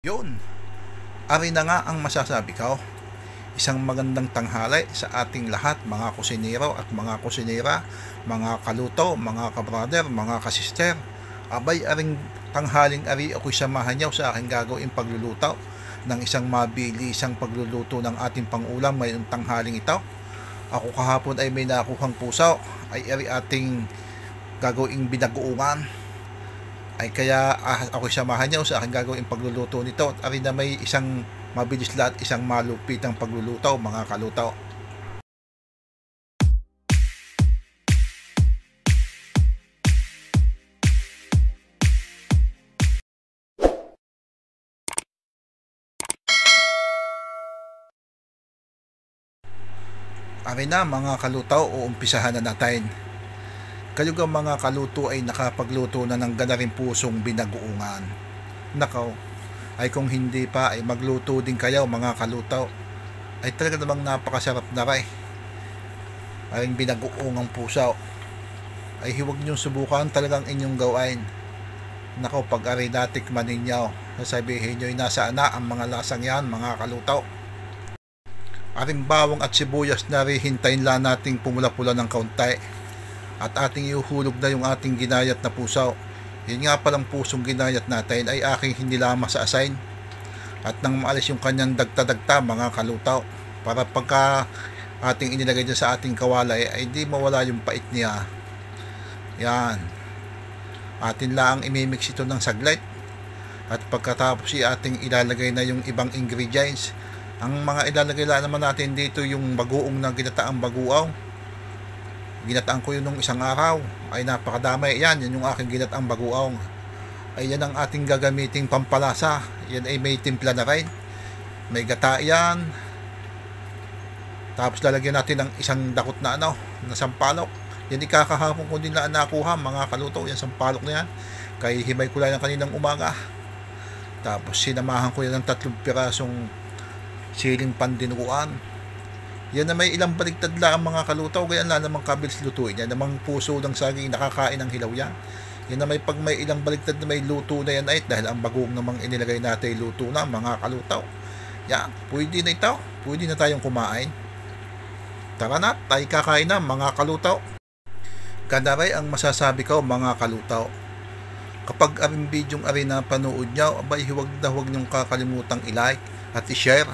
Yun, ari na nga ang masasabi ko. Isang magandang tanghali sa ating lahat, mga kusinero at mga kusinera, mga kaluto, mga kabrother, mga kasister. Abay, aring tanghaling ari ako'y samahan niyo sa aking gagawing pagluluto ng isang mabilisang pagluluto ng ating pangulam ngayong tanghaling ito. Ako kahapon ay may nakuhang puso, ay ari ating gagawing binagoongan, ay kaya ako samahan niyo sa aking gagawing pagluluto nito at ari na may isang mabilis lahat, isang malupitang pagluluto, mga kaluto. Ari na mga kaluto, uumpisahan na natin. Kayo ga mga kaluto ay nakapagluto na ng ganaring pusong binagoongan. Nakaw, ay kung hindi pa ay magluto din kayo mga kaluto. Ay talaga namang napakasarap na rin. Ay binagoongang puso. Ay huwag niyong subukan, talagang inyong gawain. Nakaw, pag ari natikman ninyo, sasabihin nyo nasa na ang mga lasang yan mga kaluto. Aring bawang at sibuyas na rin, hintayin lang nating pumula-pula ng kaunti. At ating iuhulog na yung ating ginayat na puso. Yun nga palang pusong ginayat natin ay aking hinilama sa asin. At nang maalis yung kanyang dagta-dagta mga kaluto, para pagka ating inilagay dyan sa ating kawalay ay di mawala yung pait niya. Yan. Atin lang imimix ito ng saglit. At pagkatapos ating ilalagay na yung ibang ingredients. Ang mga ilalagay lang naman natin dito yung bagoong na ginataang baguaw. Ginataan ko yun nung isang araw, ay napakadamay. Yan yung aking ginataang baguaw. Ay yan ang ating gagamiting pampalasa. Yan ay may timpla na rin, may gata yan. Tapos lalagyan natin ng isang dakot na na sampalok. Yan ikakahapon ko din na nakuha mga kaluto, yan sampalok na yan. Kaya himay ko lang ng kaninang umaga. Tapos sinamahan ko yan ng 3 pirasong siling pandinuguan. Yan na may ilang baligtad lang mga kaluto, kaya na namang kabilis lutuin. Yan namang puso ng saging, nakakain ng hilaw yan. Yan na may pag may ilang baligtad na may luto na yan ay dahil ang bagoong namang inilagay natin luto na mga kaluto. Yan, pwede na ito, pwede na tayong kumain. Tara na, tayo kakain na mga kaluto. Kanaray ang masasabi ko mga kaluto. Kapag aring bidyong ari na panood nyo, abay huwag na huwag nyong kakalimutang i-like at i-share.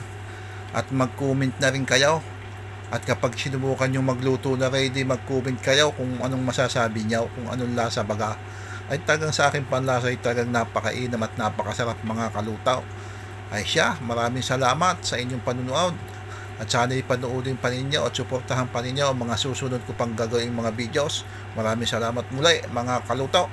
At mag-comment na rin kayo. At kapag sinubukan nyo magluto na ready, mag-comment kayo kung anong masasabi nyo, kung anong lasa baga. Ay talagang sa akin panlasa ay talagang napakainam at napakasarap mga kaluto. Ay siya, maraming salamat sa inyong panunood. At sana ipanoodin pa ninyo at suportahan pa ninyo ang mga susunod ko pang gagawing mga videos. Maraming salamat muli mga kaluto.